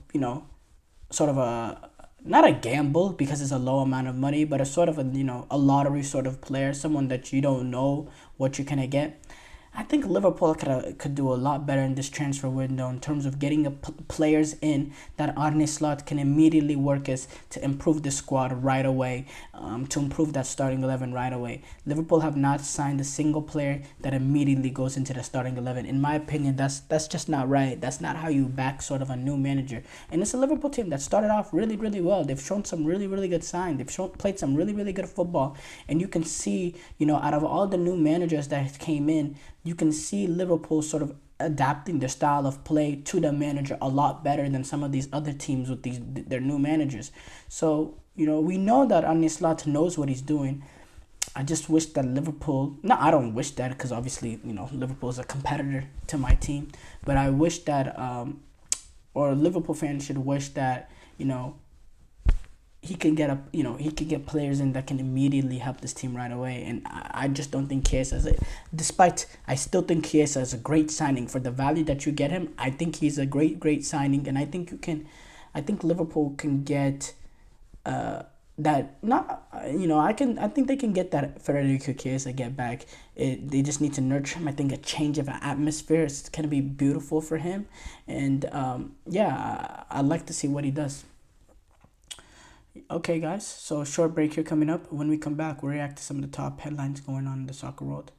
not a gamble because it's a low amount of money, but a sort of a lottery sort of player, someone that you don't know what you're going to get. I think Liverpool could do a lot better in this transfer window in terms of getting players in that Arne Slot can immediately work as to improve the squad right away, to improve that starting 11 right away. Liverpool have not signed a single player that immediately goes into the starting 11. In my opinion, that's just not right. That's not how you back sort of a new manager. And it's a Liverpool team that started off really well. They've shown some really good signs. They've played some really good football. And you can see, out of all the new managers that came in, you can see Liverpool sort of adapting their style of play to the manager a lot better than some of these other teams with their new managers. So, we know that Arne Slot knows what he's doing. I just wish that Liverpool... No, I don't wish that because obviously, Liverpool is a competitor to my team. But I wish that... or Liverpool fans should wish that, he can get players in that can immediately help this team right away. And I just don't think Chiesa I still think Chiesa is a great signing for the value that you get him. I think he's a great signing, and I think Liverpool can get that. Not I think they can get that Federico Chiesa get back. They just need to nurture him. I think a change of atmosphere is gonna be beautiful for him, and I'd like to see what he does. Okay, guys, so a short break here coming up. When we come back, we'll react to some of the top headlines going on in the soccer world.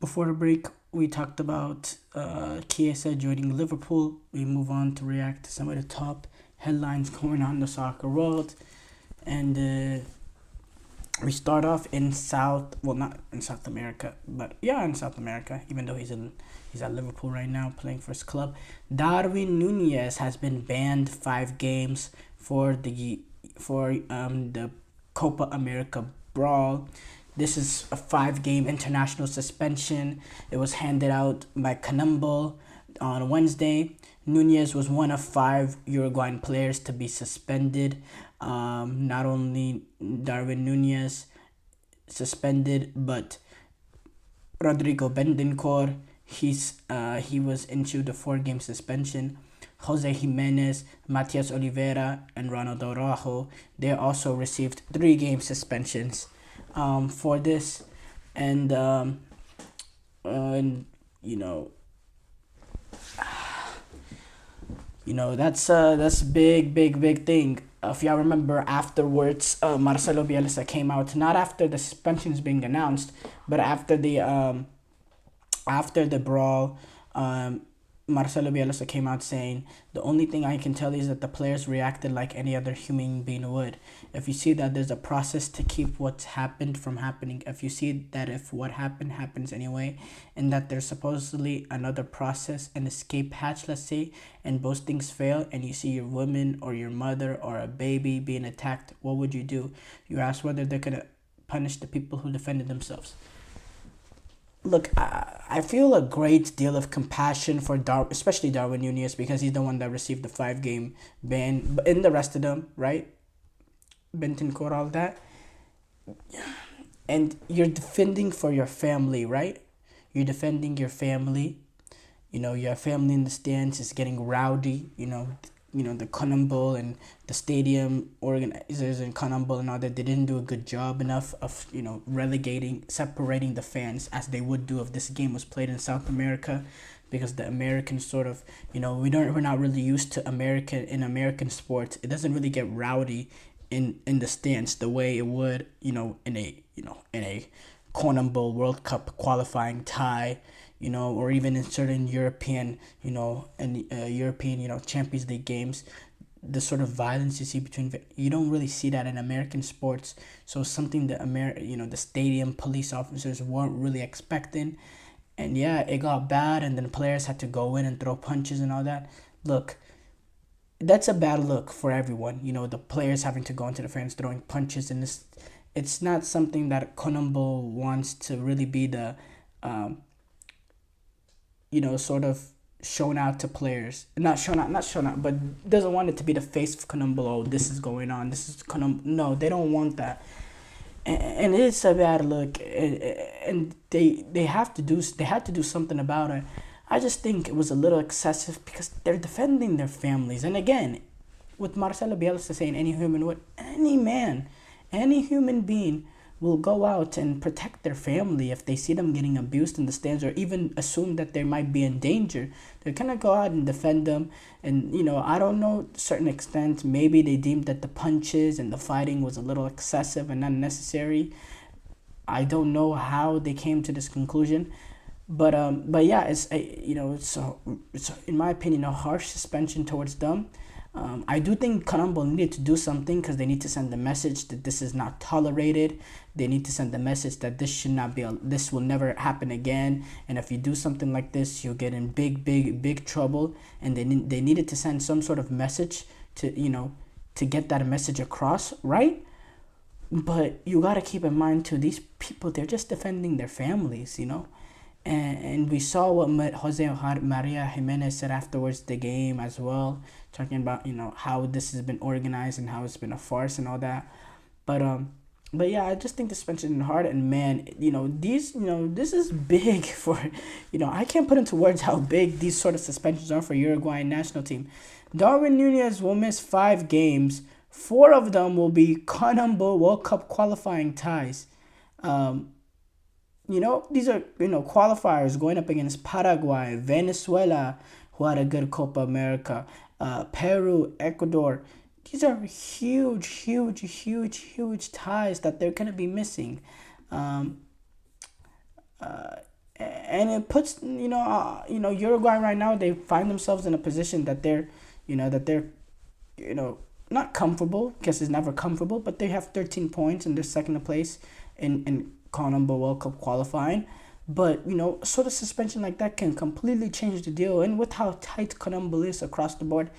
Before the break, we talked about Chiesa joining Liverpool. We move on to react to some of the top headlines going on in the soccer world. And we start off in not in South America, but yeah, in South America, even though he's at Liverpool right now playing for his club. Darwin Nunez has been banned 5 games for the Copa America brawl. This is a 5-game international suspension. It was handed out by Canumble on Wednesday. Nunez was one of 5 Uruguayan players to be suspended. Not only Darwin Nunez suspended, but Rodrigo Bendincor, he was issued a 4-game suspension. Jose Jimenez, Matias Oliveira, and Ronaldo Araujo, they also received 3-game suspensions for this. And that's big thing. If y'all remember, afterwards, Marcelo Bielsa came out, not after the suspensions being announced, but after the brawl. Marcelo Bielsa came out saying, the only thing I can tell you is that the players reacted like any other human being would. If you see that there's a process to keep what's happened from happening, if you see that if what happened happens anyway, and that there's supposedly another process, an escape hatch, let's say, and both things fail, and you see your woman or your mother or a baby being attacked, what would you do? You ask whether they're going to punish the people who defended themselves. Look, I feel a great deal of compassion for especially Darwin Nunez, because he's the one that received the 5-game ban. But in the rest of them, right? Bentancur, all that. And you're defending for your family, right? You're defending your family. Your family in the stands is getting rowdy. The Canumble and the stadium organizers in Canumble and all that, they didn't do a good job enough of, separating the fans as they would do if this game was played in South America, because the American sort of, we're not really used to American sports. It doesn't really get rowdy in the stands the way it would, in a Canumble World Cup qualifying tie, or even in certain European, European, Champions League games, the sort of violence you see you don't really see that in American sports. So something that the stadium police officers weren't really expecting. And yeah, it got bad, and then players had to go in and throw punches and all that. Look, that's a bad look for everyone. The players having to go into the fans throwing punches, and it's not something that Canumble wants to really be the sort of shown out to players. Not shown out, but doesn't want it to be the face of Canumble. Oh, this is going on. This is Canumble. No, they don't want that. And it's a bad look. And they had to do something about it. I just think it was a little excessive, because they're defending their families. And again, with Marcelo Bielsa saying any human being will go out and protect their family if they see them getting abused in the stands, or even assume that they might be in danger. They're going to go out and defend them. And, I don't know, to a certain extent, maybe they deemed that the punches and the fighting was a little excessive and unnecessary. I don't know how they came to this conclusion. But yeah, it's in my opinion, a harsh suspension towards them. I do think Canumble needed to do something, because they need to send the message that this is not tolerated. They need to send the message that this will never happen again. And if you do something like this, you'll get in big trouble. And they needed to send some sort of message to get that message across, right? But you got to keep in mind too, these people, they're just defending their families, And we saw what Jose Maria Jimenez said afterwards the game as well, talking about how this has been organized and how it's been a farce and all that. But yeah, I just think the suspension is hard, and man, this is big for I can't put into words how big these sort of suspensions are for Uruguayan national team. Darwin Nunez will miss 5 games. 4 of them will be Canumble World Cup qualifying ties. These are, qualifiers going up against Paraguay, Venezuela, who had a good Copa America, Peru, Ecuador. These are huge ties that they're going to be missing. and it puts Uruguay right now, they find themselves in a position that they're not comfortable, because it's never comfortable, but they have 13 points and they're second place in CONMEBOL World Cup qualifying. But sort of suspension like that can completely change the deal, and with how tight CONMEBOL is across the board,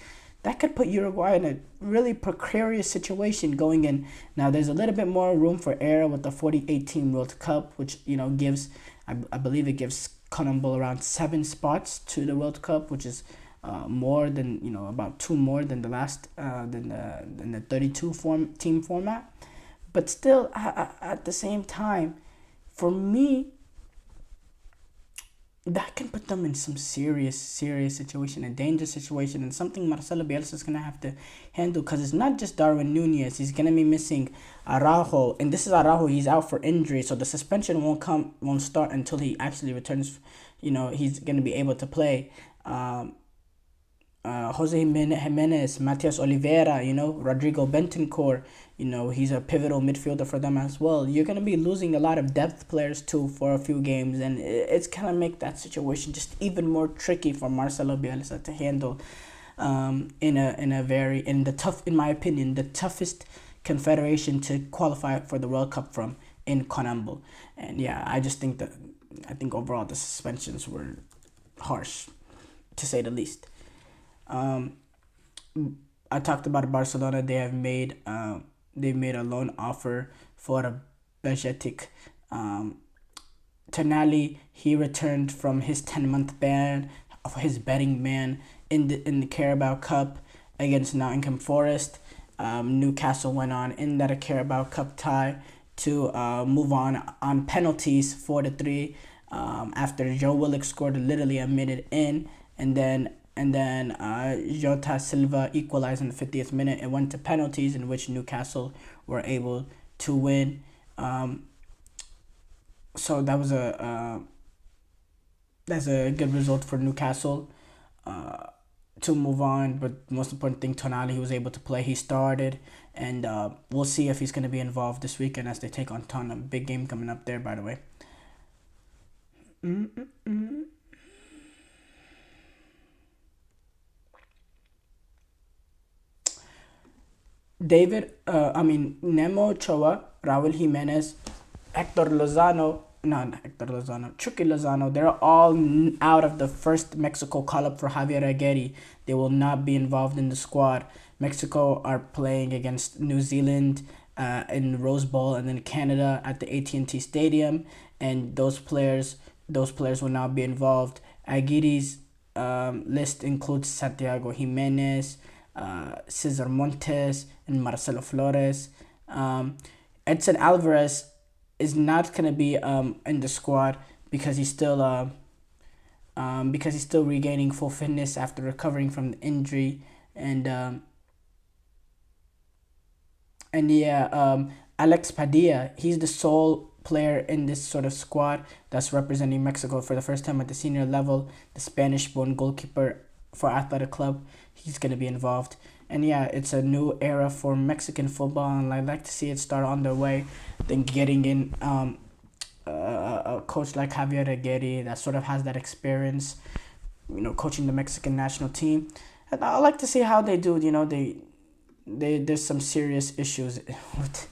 that could put Uruguay in a really precarious situation going in. Now, there's a little bit more room for error with the 48-team World Cup, which gives, I believe it gives CONMEBOL around 7 spots to the World Cup, which is more than about 2 more than the last than the 32 team format. But still, at the same time, for me, that can put them in some serious situation, a dangerous situation, and something Marcelo Bielsa is going to have to handle, because it's not just Darwin Nunez. He's going to be missing Araujo, and this is Araujo. He's out for injury, so the suspension won't start until he actually returns. He's going to be able to play. Jose Jimenez, Matias Oliveira, Rodrigo Bentancur, he's a pivotal midfielder for them as well. You're going to be losing a lot of depth players too for a few games, and it's going to make that situation just even more tricky for Marcelo Bielsa to handle in my opinion, the toughest confederation to qualify for the World Cup from in CONMEBOL. And yeah, I think overall the suspensions were harsh, to say the least. I talked about Barcelona. They've made a loan offer for Bejetic. Tonali, he returned from his 10-month ban of his betting ban in the Carabao Cup against Nottingham Forest. Newcastle went on in that Carabao Cup tie to move on penalties 4-3 after Joe Willock scored literally a minute in, and then Jota Silva equalized in the 50th minute. It went to penalties, in which Newcastle were able to win. So that's a good result for Newcastle to move on. But most important thing, Tonali, he was able to play. He started, and we'll see if he's going to be involved this weekend as they take on Tottenham. Big game coming up there, by the way. Nemo Ochoa, Raul Jimenez, Chucky Lozano, they're all out of the first Mexico call-up for Javier Aguirre. They will not be involved in the squad. Mexico are playing against New Zealand in Rose Bowl, and then Canada at the AT&T Stadium, and those players will not be involved. Aguirre's list includes Santiago Jimenez, Cesar Montes, and Marcelo Flores. Edson Alvarez is not going to be in the squad because he's still regaining full fitness after recovering from the injury, and Alex Padilla, he's the sole player in this sort of squad that's representing Mexico for the first time at the senior level. The Spanish-born goalkeeper for Athletic Club, he's going to be involved. And yeah, it's a new era for Mexican football, and I'd like to see it start on their way. Then getting in a coach like Javier Aguirre that sort of has that experience, coaching the Mexican national team. And I like to see how they do. There's some serious issues with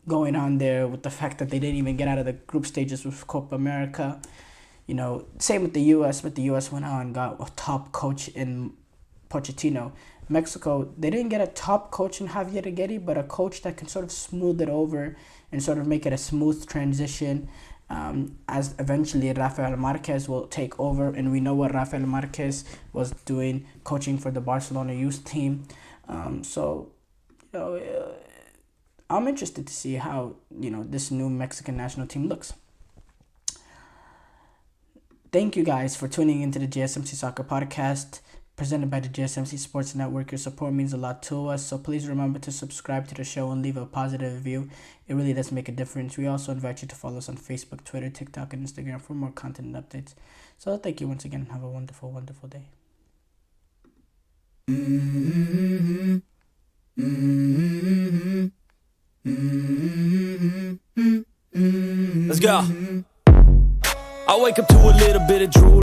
going on there with the fact that they didn't even get out of the group stages with Copa America. Same with the U.S., but the U.S. went out and got a top coach in Pochettino. Mexico, they didn't get a top coach in Javier Aguirre, but a coach that can sort of smooth it over and sort of make it a smooth transition, as eventually Rafael Marquez will take over. And we know what Rafael Marquez was doing, coaching for the Barcelona youth team. I'm interested to see how, this new Mexican national team looks. Thank you guys for tuning into the GSMC Soccer Podcast, presented by the GSMC Sports Network. Your support means a lot to us, so please remember to subscribe to the show and leave a positive review. It really does make a difference. We also invite you to follow us on Facebook, Twitter, TikTok, and Instagram for more content and updates. So thank you once again, and have a wonderful, wonderful day. Let's go. I wake up to a little bit of drool.